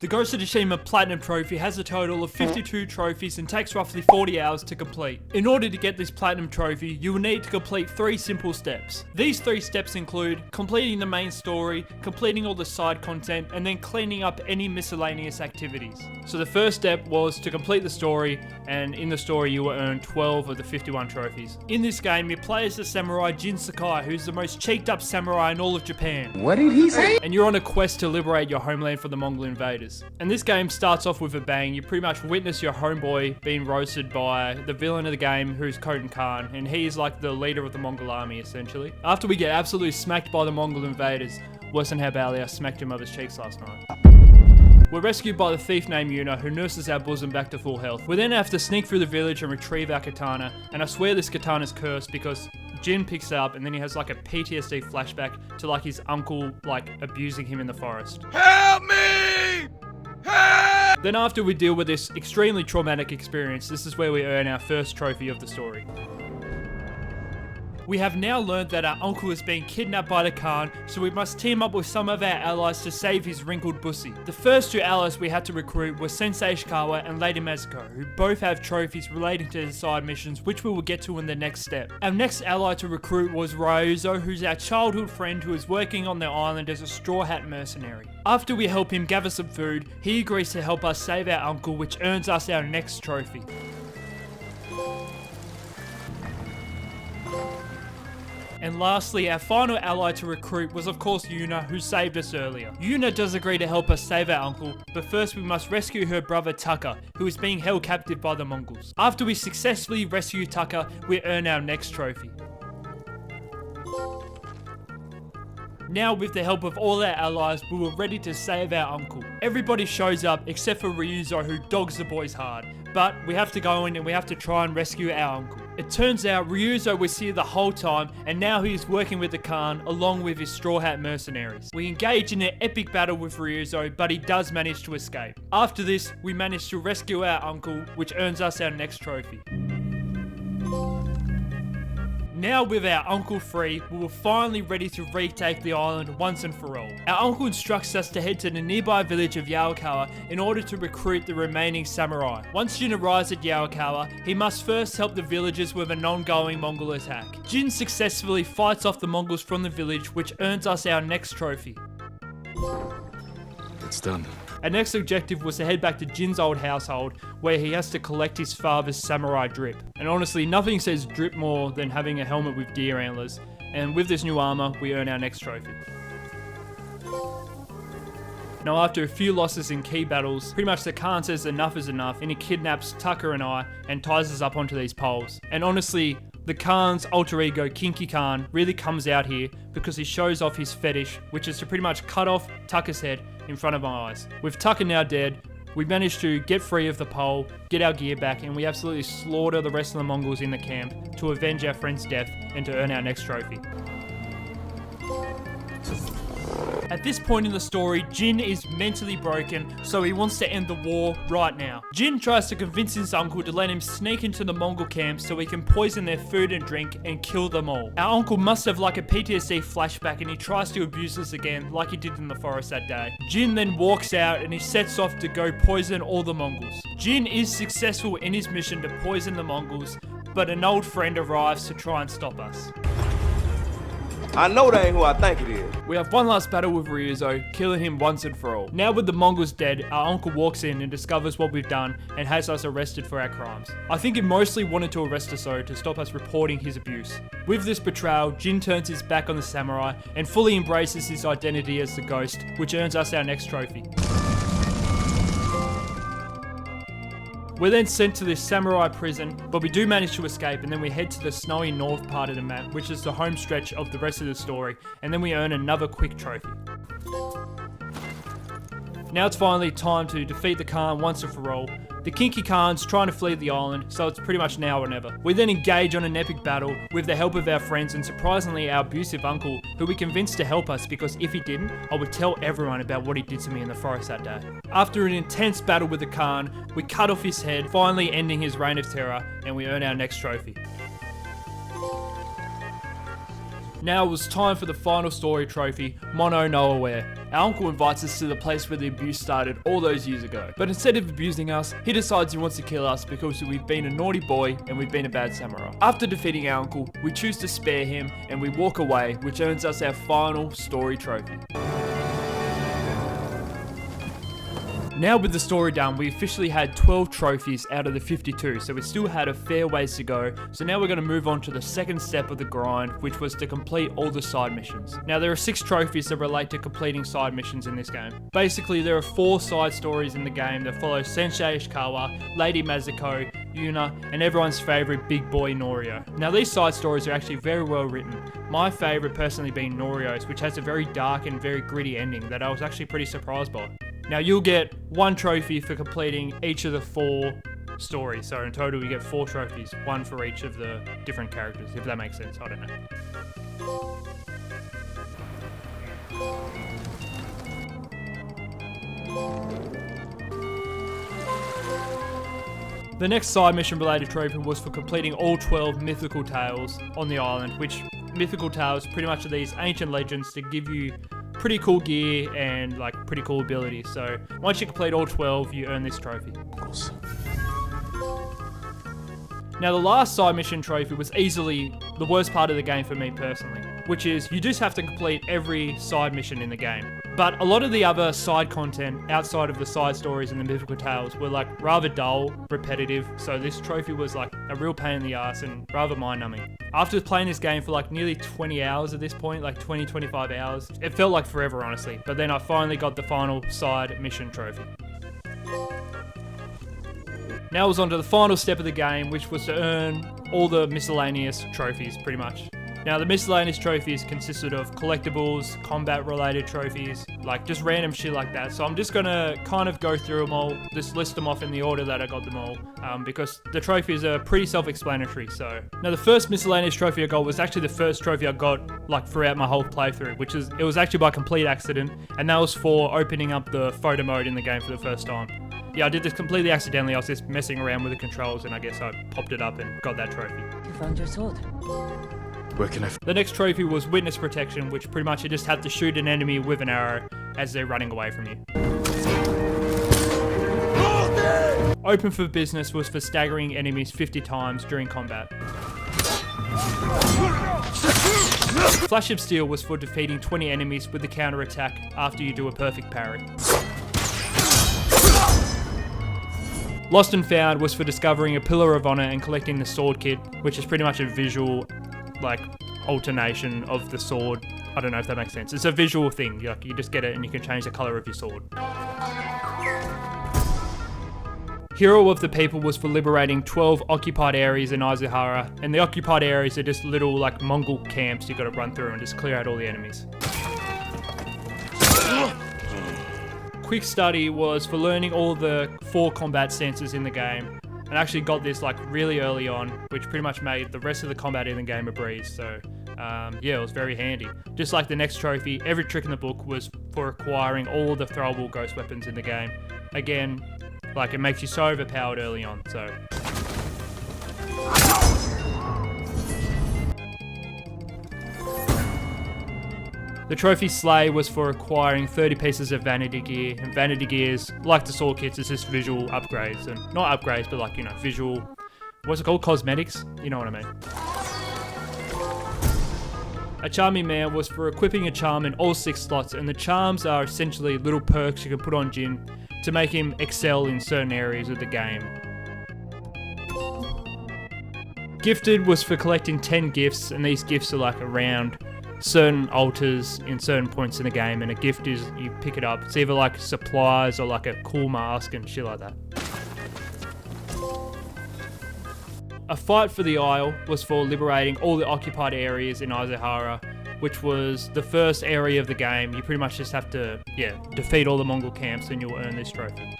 The Ghost of Tsushima Platinum Trophy has a total of 52 trophies and takes roughly 40 hours to complete. In order to get this Platinum Trophy, you will need to complete 3 simple steps. These 3 steps include completing the main story, completing all the side content, and then cleaning up any miscellaneous activities. So the first step was to complete the story, and in the story you will earn 12 of the 51 trophies. In this game, you play as the samurai Jin Sakai, who's the most cheeked up samurai in all of Japan. What did he say? And you're on a quest to liberate your homeland from the Mongol invaders. And this game starts off with a bang. You pretty much witness your homeboy being roasted by the villain of the game, who's Khotan Khan, and he's like the leader of the Mongol army, essentially. After we get absolutely smacked by the Mongol invaders, worse than how badly I smacked him over his cheeks last night. We're rescued by the thief named Yuna, who nurses our bosom back to full health. We then have to sneak through the village and retrieve our katana, and I swear this katana's cursed because Jin picks it up and then he has like a PTSD flashback to like his uncle like abusing him in the forest. Help me! Help! Then after we deal with this extremely traumatic experience, this is where we earn our first trophy of the story. We have now learned that our uncle is being kidnapped by the Khan, so we must team up with some of our allies to save his wrinkled pussy. The first 2 allies we had to recruit were Sensei Ishikawa and Lady Mazuko, who both have trophies relating to the side missions, which we will get to in the next step. Our next ally to recruit was Ryuzo, who's our childhood friend who is working on the island as a straw hat mercenary. After we help him gather some food, he agrees to help us save our uncle, which earns us our next trophy. And lastly, our final ally to recruit was of course Yuna, who saved us earlier. Yuna does agree to help us save our uncle, but first we must rescue her brother Taka, who is being held captive by the Mongols. After we successfully rescue Taka, we earn our next trophy. Now with the help of all our allies, we were ready to save our uncle. Everybody shows up except for Ryuzo, who dogs the boys hard. But we have to go in and we have to try and rescue our uncle. It turns out Ryuzo was here the whole time, and now he is working with the Khan along with his Straw Hat mercenaries. We engage in an epic battle with Ryuzo, but he does manage to escape. After this, we manage to rescue our uncle, which earns us our next trophy. Now with our uncle free, we were finally ready to retake the island once and for all. Our uncle instructs us to head to the nearby village of Yaokawa in order to recruit the remaining samurai. Once Jin arrives at Yaokawa, he must first help the villagers with an ongoing Mongol attack. Jin successfully fights off the Mongols from the village, which earns us our next trophy. It's done. Our next objective was to head back to Jin's old household, where he has to collect his father's samurai drip. And honestly, nothing says drip more than having a helmet with deer antlers, and with this new armor, we earn our next trophy. Now after a few losses in key battles, pretty much the Khan says enough is enough, and he kidnaps Tucker and I, and ties us up onto these poles. And honestly, the Khan's alter ego, Kinky Khan, really comes out here because he shows off his fetish, which is to pretty much cut off Tucker's head in front of my eyes. With Tucker now dead, we managed to get free of the pole, get our gear back, and we absolutely slaughter the rest of the Mongols in the camp to avenge our friend's death and to earn our next trophy. At this point in the story, Jin is mentally broken, so he wants to end the war right now. Jin tries to convince his uncle to let him sneak into the Mongol camp so he can poison their food and drink and kill them all. Our uncle must have like a PTSD flashback and he tries to abuse us again like he did in the forest that day. Jin then walks out and he sets off to go poison all the Mongols. Jin is successful in his mission to poison the Mongols, but an old friend arrives to try and stop us. I know that ain't who I think it is. We have one last battle with Ryuzo, killing him once and for all. Now with the Mongols dead, our uncle walks in and discovers what we've done and has us arrested for our crimes. I think he mostly wanted to arrest us though to stop us reporting his abuse. With this betrayal, Jin turns his back on the samurai and fully embraces his identity as the ghost, which earns us our next trophy. We're then sent to this samurai prison, but we do manage to escape, and then we head to the snowy north part of the map, which is the home stretch of the rest of the story, and then we earn another quick trophy. Now it's finally time to defeat the Khan once and for all. The Kinky Khan's trying to flee the island, so it's pretty much now or never. We then engage on an epic battle with the help of our friends and surprisingly our abusive uncle, who we convinced to help us because if he didn't, I would tell everyone about what he did to me in the forest that day. After an intense battle with the Khan, we cut off his head, finally ending his reign of terror, and we earn our next trophy. Now it was time for the final story trophy, Mono Nowhere. Our uncle invites us to the place where the abuse started all those years ago. But instead of abusing us, he decides he wants to kill us because we've been a naughty boy and we've been a bad samurai. After defeating our uncle, we choose to spare him and we walk away, which earns us our final story trophy. Now with the story done, we officially had 12 trophies out of the 52, so we still had a fair ways to go. So now we're going to move on to the second step of the grind, which was to complete all the side missions. Now there are 6 trophies that relate to completing side missions in this game. Basically, there are 4 side stories in the game that follow Sensei Ishikawa, Lady Mazuko, Yuna, and everyone's favourite big boy Norio. Now these side stories are actually very well written. My favourite personally being Norio's, which has a very dark and very gritty ending that I was actually pretty surprised by. Now you'll get 1 trophy for completing each of the 4 stories, so in total you get 4 trophies, 1 for each of the different characters, if that makes sense, I don't know. The next side mission related trophy was for completing all 12 mythical tales on the island, which mythical tales pretty much are these ancient legends to give you pretty cool gear and like pretty cool abilities. So once you complete all 12, you earn this trophy. Now the last side mission trophy was easily the worst part of the game for me personally, which is you just have to complete every side mission in the game. But a lot of the other side content outside of the side stories and the mythical tales were like rather dull, repetitive, so this trophy was like a real pain in the ass and rather mind-numbing. After playing this game for like nearly 20 hours at this point, like 20-25 hours, it felt like forever honestly, but then I finally got the final side mission trophy. Now it was on to the final step of the game, which was to earn all the miscellaneous trophies, pretty much. Now the miscellaneous trophies consisted of collectibles, combat related trophies, like just random shit like that. So I'm just gonna kind of go through them all, just list them off in the order that I got them all, because the trophies are pretty self-explanatory. So now the first miscellaneous trophy I got was actually the first trophy I got like throughout my whole playthrough, it was actually by complete accident, and that was for opening up the photo mode in the game for the first time. Yeah, I did this completely accidentally. I was just messing around with the controls and I guess I popped it up and got that trophy. You found your sword. Where can I... The next trophy was Witness Protection, which pretty much you just had to shoot an enemy with an arrow as they're running away from you. Open for Business was for staggering enemies 50 times during combat. Flash of Steel was for defeating 20 enemies with the counter attack after you do a perfect parry. Lost and Found was for discovering a Pillar of Honor and collecting the sword kit, which is pretty much a visual, like, alternation of the sword. I don't know if that makes sense. It's a visual thing. Like, you just get it and you can change the color of your sword. Hero of the People was for liberating 12 occupied areas in Izuhara, and the occupied areas are just little, like, Mongol camps you gotta run through and just clear out all the enemies. Quick Study was for learning all the 4 combat stances in the game, and I actually got this like really early on, which pretty much made the rest of the combat in the game a breeze. So yeah, it was very handy. Just like the next trophy, every trick in the book was for acquiring all the throwable ghost weapons in the game. Again, like it makes you so overpowered early on, so. The trophy Slay was for acquiring 30 pieces of vanity gear, and vanity gears, like the sword kits, is just visual upgrades, and not upgrades, but like, you know, visual, what's it called, cosmetics? You know what I mean. A Charming Man was for equipping a charm in all 6 slots, and the charms are essentially little perks you can put on Jin to make him excel in certain areas of the game. Gifted was for collecting 10 gifts, and these gifts are like around certain altars in certain points in the game, and a gift is you pick it up. It's either like supplies or like a cool mask and shit like that. A Fight for the Isle was for liberating all the occupied areas in Izuhara, which was the first area of the game. You pretty much just have to, defeat all the Mongol camps and you'll earn this trophy.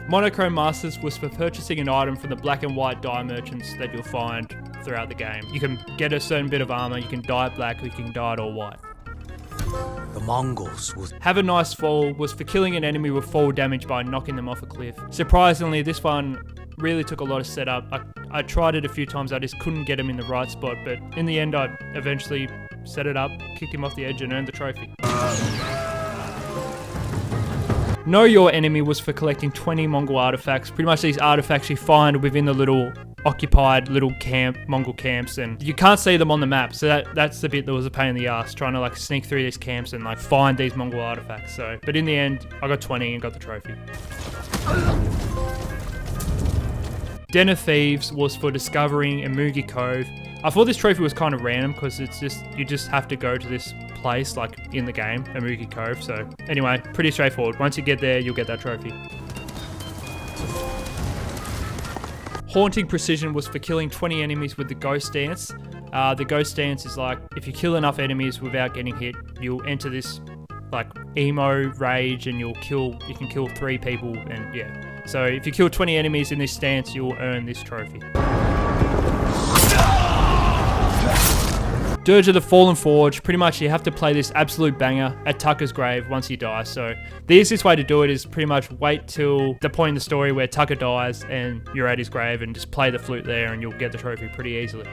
Monochrome Masters was for purchasing an item from the black and white dye merchants that you'll find throughout the game. You can get a certain bit of armor, you can dye it black, or you can dye it all white. The Mongols will... Have a Nice Fall was for killing an enemy with fall damage by knocking them off a cliff. Surprisingly, this one really took a lot of setup. I tried it a few times, I just couldn't get him in the right spot, but in the end I eventually set it up, kicked him off the edge and earned the trophy. Know Your Enemy was for collecting 20 Mongol artifacts. Pretty much these artifacts you find within the little occupied little Mongol camps, and you can't see them on the map, so that's the bit that was a pain in the ass, trying to like sneak through these camps and like find these Mongol artifacts. So, but in the end, I got 20 and got the trophy. Den of Thieves was for discovering Emugi Cove. I thought this trophy was kind of random because it's just, you just have to go to this place like in the game, Emugi Cove. So anyway, pretty straightforward. Once you get there, you'll get that trophy. Haunting Precision was for killing 20 enemies with the Ghost Dance. The Ghost Dance is like, if you kill enough enemies without getting hit, you'll enter this like emo rage and you can kill 3 people, and yeah. So if you kill 20 enemies in this stance, you'll earn this trophy. Dirge of the Fallen Forge, pretty much you have to play this absolute banger at Tucker's grave once you die. So the easiest way to do it is pretty much wait till the point in the story where Tucker dies and you're at his grave and just play the flute there and you'll get the trophy pretty easily.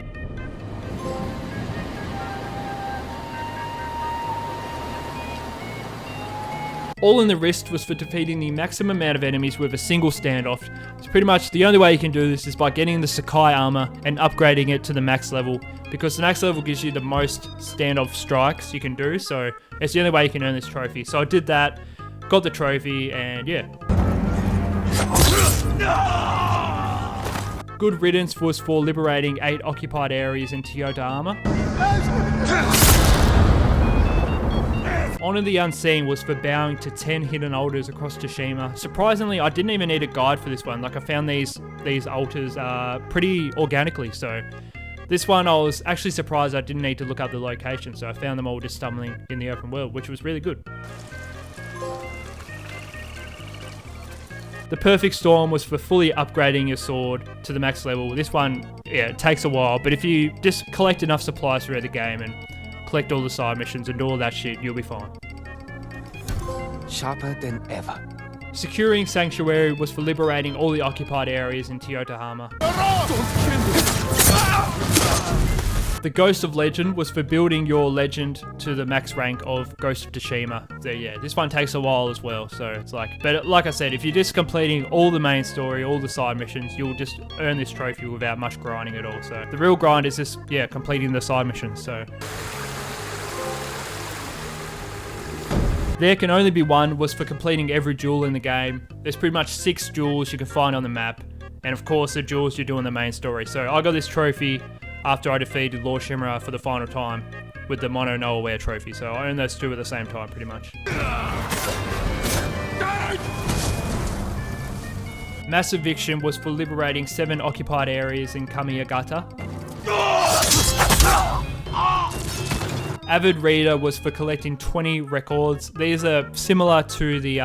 All in the Wrist was for defeating the maximum amount of enemies with a single standoff. It's pretty much the only way you can do this is by getting the Sakai armor and upgrading it to the max level, because the max level gives you the most standoff strikes you can do, so it's the only way you can earn this trophy. So I did that, got the trophy, and yeah. Good Riddance was for liberating 8 occupied areas in Toyota Armor. Honor the Unseen was for bowing to 10 hidden altars across Tsushima. Surprisingly, I didn't even need a guide for this one. Like, I found these altars pretty organically, so this one I was actually surprised I didn't need to look up the location, so I found them all just stumbling in the open world, which was really good. The Perfect Storm was for fully upgrading your sword to the max level. This one, yeah, it takes a while, but if you just collect enough supplies throughout the game and collect all the side missions and do all that shit, you'll be fine. Sharper than ever. Securing Sanctuary was for liberating all the occupied areas in Toyotohama. The Ghost of Legend was for building your legend to the max rank of Ghost of Tsushima. So yeah, this one takes a while as well, so it's like, but like I said, if you're just completing all the main story, all the side missions, you'll just earn this trophy without much grinding at all. So the real grind is just, yeah, completing the side missions, so. There Can Only Be One was for completing every jewel in the game. There's pretty much 6 jewels you can find on the map, and of course the jewels you do in the main story. So I got this trophy after I defeated Lord Shimura for the final time with the Mono No Aware trophy, so I owned those 2 at the same time pretty much. Mass Eviction was for liberating 7 occupied areas in Kamiyagata. Avid Reader was for collecting 20 records. These are similar to the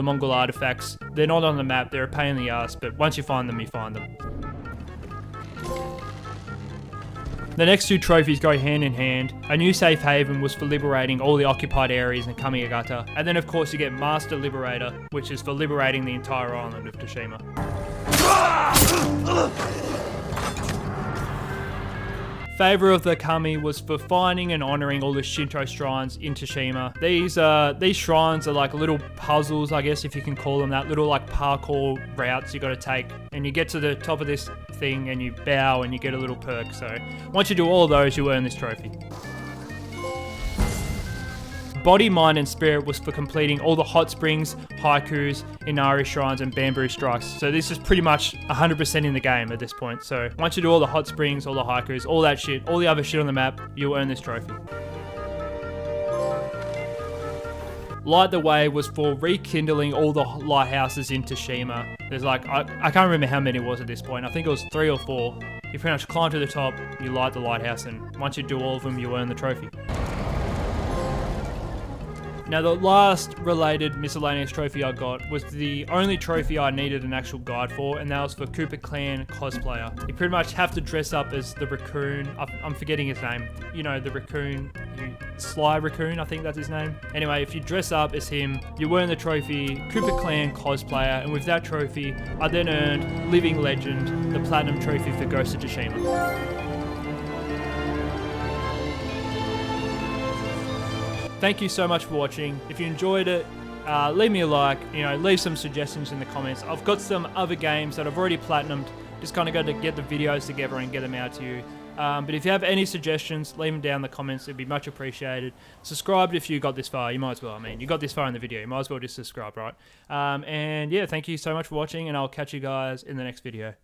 Mongol artifacts. They're not on the map, they're a pain in the ass, but once you find them, you find them. The next 2 trophies go hand in hand. A new safe haven was for liberating all the occupied areas in Kamiyagata. And then of course you get Master Liberator, which is for liberating the entire island of Tsushima. Favor of the Kami was for finding and honoring all the Shinto shrines in Tsushima. These shrines are like little puzzles, I guess, if you can call them that. Little like parkour routes you gotta take. And you get to the top of this thing and you bow and you get a little perk. So once you do all of those, you earn this trophy. Body, Mind, and Spirit was for completing all the Hot Springs, Haikus, Inari Shrines, and Bamboo Strikes. So this is pretty much 100% in the game at this point. So once you do all the Hot Springs, all the Haikus, all that shit, all the other shit on the map, you'll earn this trophy. Light the Way was for rekindling all the lighthouses in Tsushima. There's like, I can't remember how many it was at this point. I think it was 3 or 4. You pretty much climb to the top, you light the lighthouse, and once you do all of them, you earn the trophy. Now, the last related miscellaneous trophy I got was the only trophy I needed an actual guide for, and that was for Cooper Clan cosplayer. You pretty much have to dress up as the raccoon. I'm forgetting his name. You know, the raccoon, Sly Raccoon, I think that's his name. Anyway, if you dress up as him, you earn the trophy Cooper Clan cosplayer, and with that trophy, I then earned Living Legend, the Platinum Trophy for Ghost of Tsushima. Thank you so much for watching. If you enjoyed it, leave me a like, leave some suggestions in the comments. I've got some other games that I've already platinumed, just kind of got to get the videos together and get them out to you. But if you have any suggestions, leave them down in the comments. It'd be much appreciated. Subscribe if you got this far. You might as well. I mean, you got this far in the video. You might as well just subscribe, right? And yeah, thank you so much for watching, and I'll catch you guys in the next video.